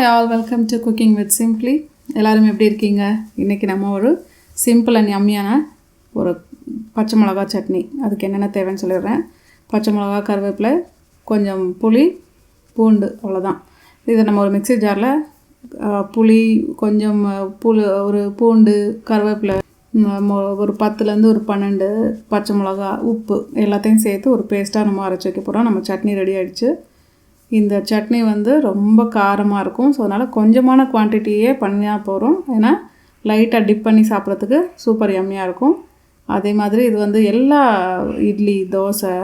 Hi all, welcome to Cooking with Simply. எல்லாரும் எப்படி இருக்கீங்க? இன்னைக்கு நம்ம ஒரு சிம்பிள் அண்ட் யம்மியான ஒரு பச்சை மிளகாய் சட்னி. அதுக்கு என்னென்ன தேவைன்னு சொல்லிடுறேன். பச்சை மிளகாய், கருவேப்பிலை, கொஞ்சம் புளி, பூண்டு, அவ்வளோதான். இதை நம்ம ஒரு மிக்ஸி ஜாரில் புளி, கொஞ்சம் ஒரு பூண்டு, கருவேப்பிலை, ஒரு 10லேருந்து ஒரு 12 பச்சை மிளகாய், உப்பு எல்லாத்தையும் சேர்த்து ஒரு பேஸ்ட்டாக நம்ம அரைச்சி வைக்க போகிறோம். நம்ம சட்னி ரெடி ஆகிடுச்சு. இந்த சட்னி வந்து ரொம்ப காரமாக இருக்கும். ஸோ அதனால் கொஞ்சமான குவான்டிட்டியே பண்ணியாக போகிறோம். ஏன்னா லைட்டாக டிப் பண்ணி சாப்பிட்றதுக்கு சூப்பர் யம்மியாக இருக்கும். அதே மாதிரி இது வந்து எல்லா இட்லி, தோசை,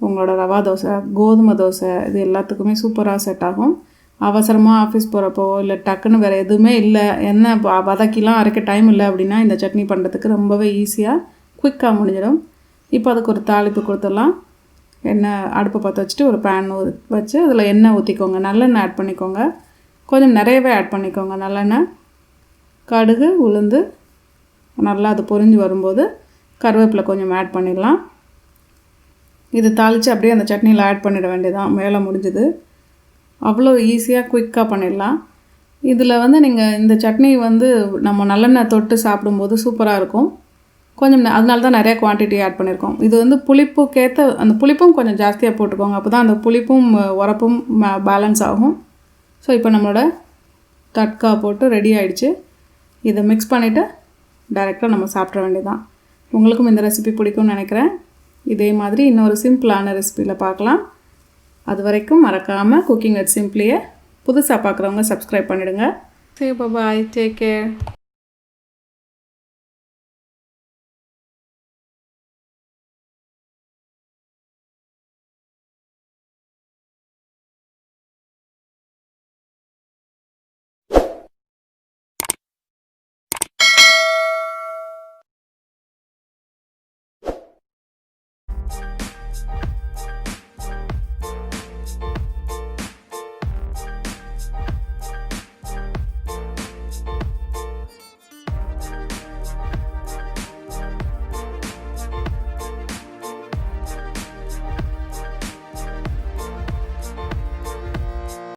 உங்களோட ரவா தோசை, கோதுமை தோசை, இது எல்லாத்துக்குமே சூப்பராக செட் ஆகும். அவசரமாக ஆஃபீஸ் போகிறப்போ இல்லை டக்குன்னு வேறு எதுவுமே இல்லை, என்ன வதக்கிலாம் அரைக்க டைம் இல்லை அப்படின்னா இந்த சட்னி பண்ணுறதுக்கு ரொம்பவே ஈஸியாக குயிக்காக முடிஞ்சிடும். இப்போ அதுக்கு ஒரு தாளிப்பு கொடுத்துடலாம். எண்ணெய் அடுப்பை பற்ற வச்சுட்டு ஒரு பேன் வச்சு அதில் எண்ணெய் ஊற்றிக்கோங்க. நல்லெண்ணெய் ஆட் பண்ணிக்கோங்க. கொஞ்சம் நிறையவே ஆட் பண்ணிக்கோங்க நல்லெண்ணெய். கடுகு, உளுந்து நல்லா அது பொரிஞ்சு வரும்போது கருவேப்பிலை கொஞ்சம் ஆட் பண்ணிடலாம். இது தாளித்து அப்படியே அந்த சட்னியில் ஆட் பண்ணிட வேண்டியதான். மேலே முடிஞ்சுது. அவ்வளோ ஈஸியாக குயிக்காக பண்ணிடலாம். இதில் வந்து நீங்கள் இந்த சட்னி வந்து நம்ம நல்லெண்ணெய் தொட்டு சாப்பிடும்போது சூப்பராக இருக்கும். கொஞ்சம் அதனால தான் நிறைய குவான்டிட்டி ஆட் பண்ணியிருக்கோம். இது வந்து புளிப்புக்கேற்ற அந்த புளிப்பும் கொஞ்சம் ஜாஸ்தியாக போட்டுக்கோங்க. அப்போ தான் அந்த புளிப்பும் உரப்பும் பேலன்ஸ் ஆகும். ஸோ இப்போ நம்மளோட தட்கா போட்டு ரெடி ஆகிடுச்சு. இதை மிக்ஸ் பண்ணிவிட்டு டைரெக்டாக நம்ம சாப்பிட வேண்டியதான். உங்களுக்கும் இந்த ரெசிபி பிடிக்கும்னு நினைக்கிறேன். இதே மாதிரி இன்னொரு சிம்பிளான ரெசிபியில் பார்க்கலாம். அது வரைக்கும் மறக்காமல் குக்கிங் வித் சிம்பிளியை புதுசாக பார்க்குறவங்க சப்ஸ்கிரைப் பண்ணிவிடுங்க. சரி, பாய், டேக் கேர்.